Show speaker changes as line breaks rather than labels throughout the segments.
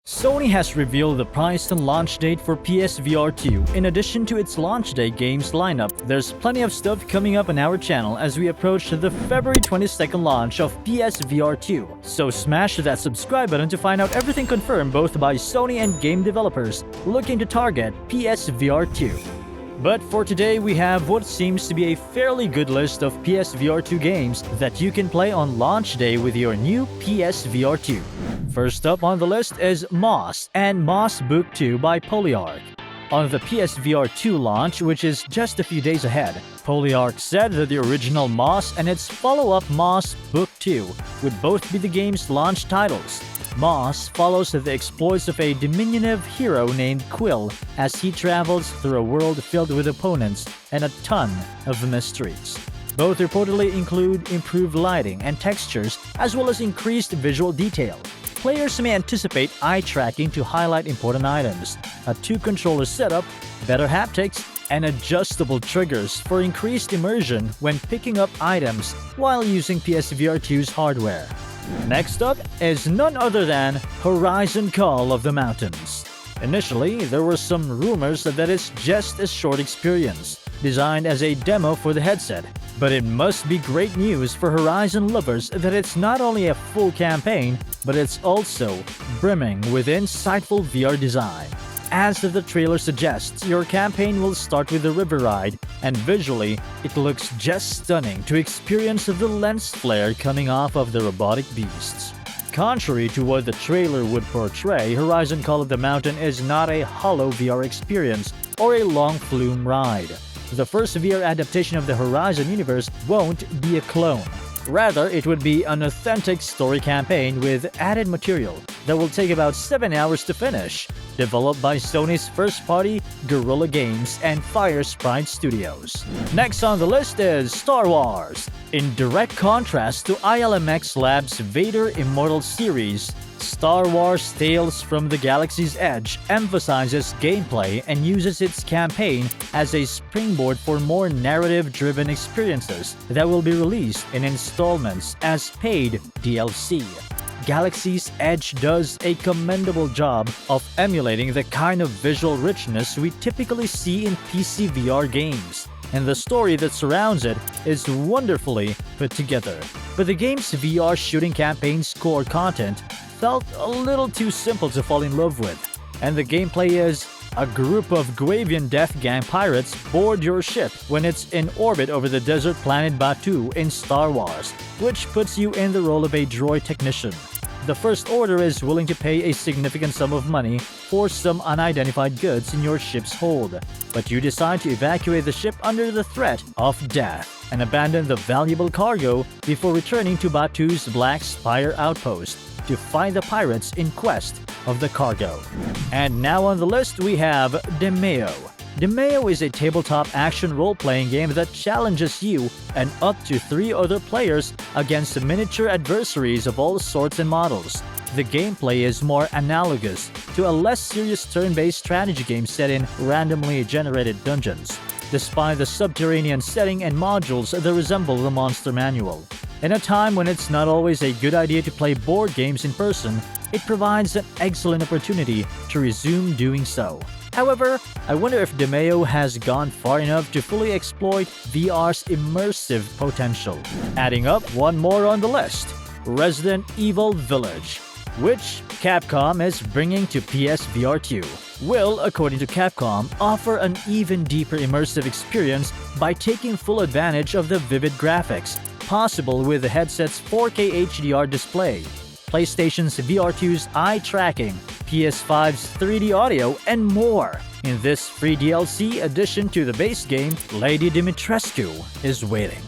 Sony has revealed the price and launch date for PSVR 2. In addition to its launch day games lineup, there's plenty of stuff coming up on our channel as we approach the February 22nd launch of PSVR 2. So smash that subscribe button to find out everything confirmed both by Sony and game developers looking to target PSVR 2. But for today, we have what seems to be a fairly good list of PSVR 2 games that you can play on launch day with your new PSVR 2. First up on the list is Moss and Moss Book 2 by Polyarch. On the PSVR 2 launch, which is just a few days ahead, Polyarch said that the original Moss and its follow-up Moss Book 2 would both be the game's launch titles. Moss follows the exploits of a diminutive hero named Quill as he travels through a world filled with opponents and a ton of mysteries. Both reportedly include improved lighting and textures as well as increased visual detail. Players may anticipate eye tracking to highlight important items, a 2-controller setup, better haptics, and adjustable triggers for increased immersion when picking up items while using PSVR 2's hardware. Next up is none other than Horizon Call of the Mountains. Initially, there were some rumors that it's just a short experience, designed as a demo for the headset. But it must be great news for Horizon lovers that it's not only a full campaign, but it's also brimming with insightful VR design. As the trailer suggests, your campaign will start with a river ride, and visually, it looks just stunning to experience the lens flare coming off of the robotic beasts. Contrary to what the trailer would portray, Horizon Call of the Mountain is not a hollow VR experience or a long flume ride. The first VR adaptation of the Horizon universe won't be a clone. Rather, it would be an authentic story campaign with added material that will take about 7 hours to finish, developed by Sony's first-party Guerrilla Games and Fire Sprite Studios. Next on the list is Star Wars. In direct contrast to ILMX Labs' Vader Immortal series, Star Wars Tales from the Galaxy's Edge emphasizes gameplay and uses its campaign as a springboard for more narrative-driven experiences that will be released in installments as paid DLC. Galaxy's Edge does a commendable job of emulating the kind of visual richness we typically see in PC VR games, and the story that surrounds it is wonderfully put together. But the game's VR shooting campaign's core content felt a little too simple to fall in love with, and the gameplay is a group of Guavian Death Gang pirates board your ship when it's in orbit over the desert planet Batuu in Star Wars, which puts you in the role of a droid technician. The First Order is willing to pay a significant sum of money for some unidentified goods in your ship's hold, but you decide to evacuate the ship under the threat of death and abandon the valuable cargo before returning to Batuu's Black Spire outpost to find the pirates in quest of the cargo. And now on the list we have Demeo. Demeo is a tabletop action role-playing game that challenges you and up to 3 other players against miniature adversaries of all sorts and models. The gameplay is more analogous to a less serious turn-based strategy game set in randomly generated dungeons, despite the subterranean setting and modules that resemble the Monster Manual. In a time when it's not always a good idea to play board games in person, it provides an excellent opportunity to resume doing so. However, I wonder if Demeo has gone far enough to fully exploit VR's immersive potential. Adding up one more on the list, Resident Evil Village, which Capcom is bringing to PSVR 2, will, according to Capcom, offer an even deeper immersive experience by taking full advantage of the vivid graphics possible with the headset's 4K HDR display, PlayStation's VR2's eye tracking, PS5's 3D audio, and more. In this free DLC addition to the base game, Lady Dimitrescu is waiting.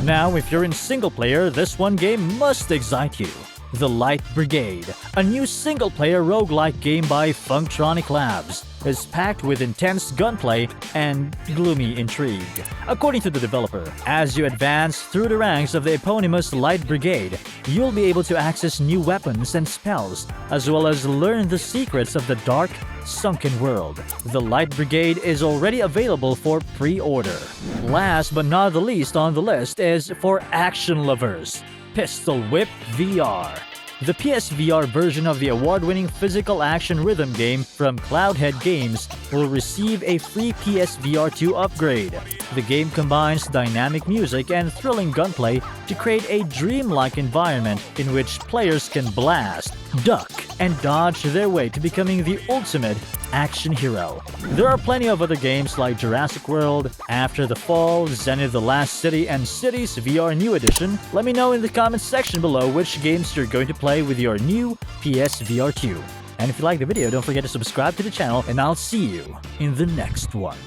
Now, if you're in single player, this one game must excite you. The Light Brigade, a new single-player roguelike game by Funktronic Labs, is packed with intense gunplay and gloomy intrigue. According to the developer, as you advance through the ranks of the eponymous Light Brigade, you'll be able to access new weapons and spells, as well as learn the secrets of the dark, sunken world. The Light Brigade is already available for pre-order. Last but not the least on the list is for action lovers, Pistol Whip VR. The PSVR version of the award-winning physical action rhythm game from Cloudhead Games will receive a free PSVR 2 upgrade. The game combines dynamic music and thrilling gunplay to create a dreamlike environment in which players can blast, duck, and dodge their way to becoming the ultimate action hero. There are plenty of other games like Jurassic World, After the Fall, Zenith the Last City, and Cities VR New Edition. Let me know in the comments section below which games you're going to play with your new PSVR 2. And if you liked the video, don't forget to subscribe to the channel, and I'll see you in the next one.